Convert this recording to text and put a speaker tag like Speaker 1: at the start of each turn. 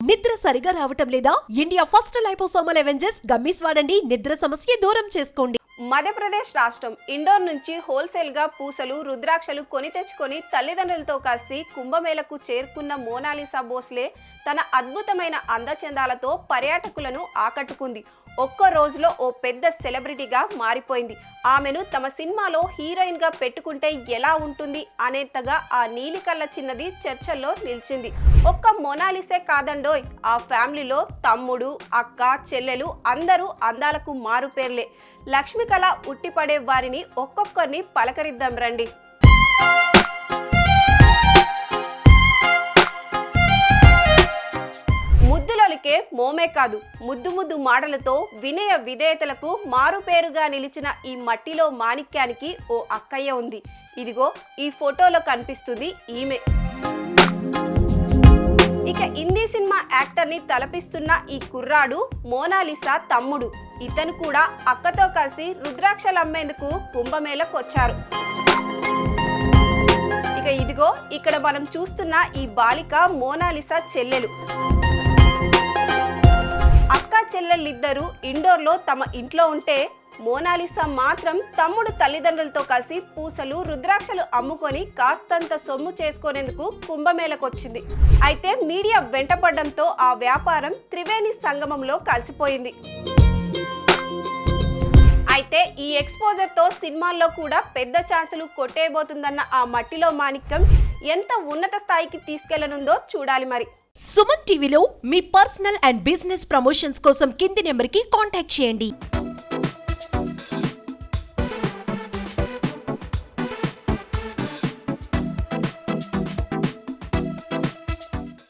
Speaker 1: నిద్ర సరిగా రావటం లేదా? India first liposomal Avengers gummies వాడండి. నిద్ర సమస్య దూరం చేసుకోండి.
Speaker 2: మధ్యప్రదేశ్ రాష్ట్రం ఇండోర్ నుంచి హోల్సేల్ గా పూసలు రుద్రాక్షలు కొని తెచ్చుకొని తల్లిదండ్రులతో కలిసి కుంభమేళకు చేరుకున్న మోనాలిసా భోస్లే తన అద్భుతమైన అందచందాలతో పర్యాటకులను ఆకట్టుకుంది. ఒక్క రోజులో ఓ పెద్ద సెలబ్రిటీగా మారిపోయింది. ఆమెను తమ సినిమాలో హీరోయిన్ గా పెట్టుకుంటే ఎలా ఉంటుంది అనేంతగా ఆ నీలికల్ల చిన్నది చర్చల్లో నిలిచింది. ఒక్క మోనాలిసే కాదండోయ్, ఆ ఫ్యామిలీలో తమ్ముడు, అక్క, చెల్లెలు అందరూ అందాలకు మారుపేర్లే. లక్ష్మికళ ఉట్టిపడే వారిని ఒక్కొక్కరిని పలకరిద్దాం రండి. ముద్దులొలికే మోమే కాదు, ముద్దు ముద్దు మాటలతో వినయ విధేయతలకు మారుపేరుగా నిలిచిన ఈ మట్టిలో మాణిక్యానికి ఓ అక్కయ్య ఉంది. ఇదిగో ఈ ఫోటోలో కనిపిస్తుంది ఈమె. ఇక హిందీ సినిమా యాక్టర్ ని తలపిస్తున్న ఈ కుర్రాడు మోనాలిసా తమ్ముడు. ఇతను కూడా అక్కతో కలిసి రుద్రాక్షలు అమ్మేందుకు కుంభమేళకు వచ్చారు. ఇక ఇదిగో ఇక్కడ మనం చూస్తున్న ఈ బాలిక మోనాలిసా చెల్లెలు. అక్క చెల్లెళ్ళిద్దరూ ఇండోర్లో తమ ఇంట్లో ఉంటే మోనాలిసా మాత్రం తమ్ముడు తల్లిదండ్రులతో కలిసి పూసలు రుద్రాక్షలు అమ్ముకొని కాస్తంత సొమ్ము చేసుకునేందుకు కుంభమేళకొచ్చింది. అయితే మీడియా వెంటపడడంతో ఆ వ్యాపారం త్రివేణి సంగమంలో కలిసిపోయింది. అయితే ఈ ఎక్స్పోజర్ తో సినిమాల్లో కూడా పెద్ద ఛాన్సులు కొట్టేయబోతుందన్న ఆ మట్టిలో మాణిక్యం ఎంత ఉన్నత స్థాయికి తీసుకెళ్లనుందో చూడాలి మరి.
Speaker 1: సుమన్ టీవీలో మీ పర్సనల్ అండ్ బిజినెస్ ప్రమోషన్స్ కోసం కింది నెంబర్కి కాంటాక్ట్ చేయండి.